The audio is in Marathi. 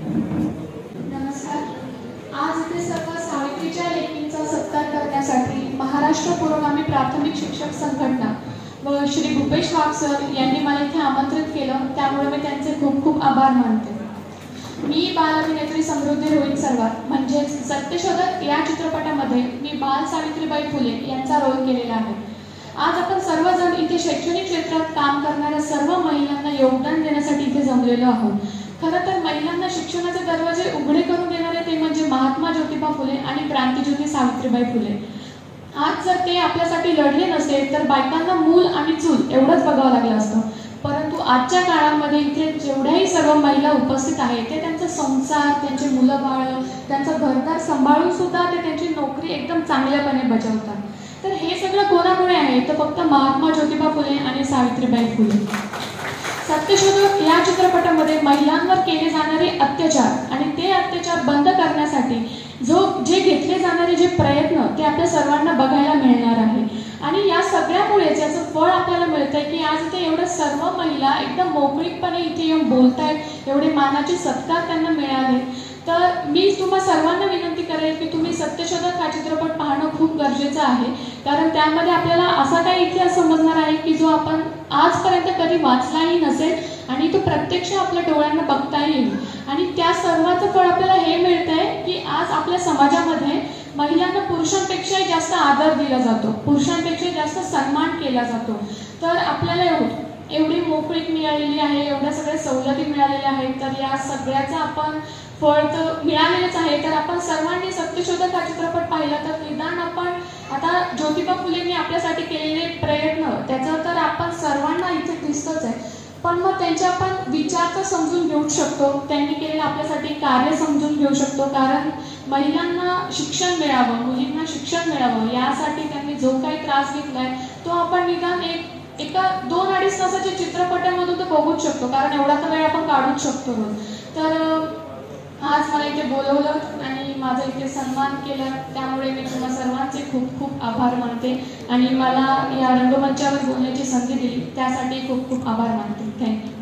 नमस्कार. आज इथे सर्व सावित्रीच्या लेकींचा सत्कार करण्यासाठी महाराष्ट्र पुरोगामी प्राथमिक शिक्षक संघटना व श्री भूपेश वाघ सर यांनी मला इथे आमंत्रित केलं, त्यामुळे मी त्यांचे खूप खूप आभार मानते. मी बाल अभिनेत्री समृद्धी रोहित सरवार म्हणजेच सत्यशोधक या चित्रपटामध्ये मी बाल सावित्रीबाई फुले यांचा रोल केलेला आहे. आज आपण सर्वजण इथे शैक्षणिक क्षेत्रात काम करणाऱ्या सर्व महिलांना योगदान देण्यासाठी इथे जमलेलो आहोत. खरं तर महिलांना शिक्षणाचे दरवाजे उघडे करून देणारे ते म्हणजे महात्मा ज्योतिबा फुले आणि क्रांतिज्योती सावित्रीबाई फुले. आज जर ते आपल्यासाठी लढले नसते तर बायकांना मूल आणि चूल एवढंच बघावं लागलं असतं. परंतु आजच्या काळामध्ये इथे जेवढ्याही सर्व महिला उपस्थित आहेत ते त्यांचा संसार, त्यांचे मुलं बाळ, त्यांचं घरदार सांभाळून सुद्धा ते त्यांची नोकरी एकदम चांगल्यापणे बजावतात. तर हे सगळं कोणामुळे आहे तर फक्त महात्मा ज्योतिबा फुले आणि सावित्रीबाई फुले. सत्यशोधक या चित्रपटामध्ये महिलांवर केले जाणारे अत्याचार आणि ते अत्याचार बंद करण्यासाठी जे घेतले जाणारे जे प्रयत्न ते आपल्या सर्वांना बघायला मिळणार आहे. आणि या सगळ्यामुळेच याचं फळ आपल्याला मिळतंय की आज इथे एवढ्या सर्व महिला एकदम मोकळीकपणे इथे येऊन बोलतायत, एवढे मानाचे सत्कार त्यांना मिळाले. तर मी तुम्हा सर्वांना विनंती करेल की तुम्ही सत्यशोधक हा चित्रपट पाहणं खूप गरजेचं आहे, कारण त्यामध्ये आपल्याला असा काही इतिहास समजणार आहे की जो आपण आजपर्यंत कधी वाचलाही नसेल आणि तो प्रत्यक्ष आपल्या डोळ्यांना बघता येईल. आणि त्या सर्वाचं फळ आपल्याला हे मिळतंय की आज आपल्या समाजामध्ये महिलांना पुरुषांपेक्षाही जास्त आदर दिला जातो, पुरुषांपेक्षा जास्त सन्मान केला जातो. तर आपल्याला एवढी मोकळीक मिळालेली आहे, एवढ्या सगळ्या सवलती मिळालेल्या आहेत. तर या सगळ्याचा आपण फळ तर मिळालेलंच आहे. तर आपण सर्वांनी सत्यशोधक हा चित्रपट पाहिला तर निदान आपण आता ज्योतिबा फुलेंनी आपल्यासाठी केलेले प्रयत्न त्याचं तर आपण सर्वांना इथे दिसतच आहे, पण मग त्यांचे आपण विचार तर समजून घेऊ शकतो, त्यांनी केलेलं आपल्यासाठी कार्य समजून घेऊ शकतो. कारण महिलांना शिक्षण मिळावं, मुलींना शिक्षण मिळावं यासाठी त्यांनी जो काही त्रास घेतलाय तो आपण निदान एका 2-2.5 तासाच्या चित्रपटामधून तर बघूच शकतो, कारण एवढा तर वेळ आपण काढूच शकतो रोज. तर आज मला इथे बोलवलं आणि माझा इथे सन्मान केला, त्यामुळे मी तुम्हा सर्वांचे खूप खूप आभार मानते आणि मला या रंगमंचावर बोलण्याची संधी दिली त्यासाठी खूप खूप आभार मानते. थँक्यू.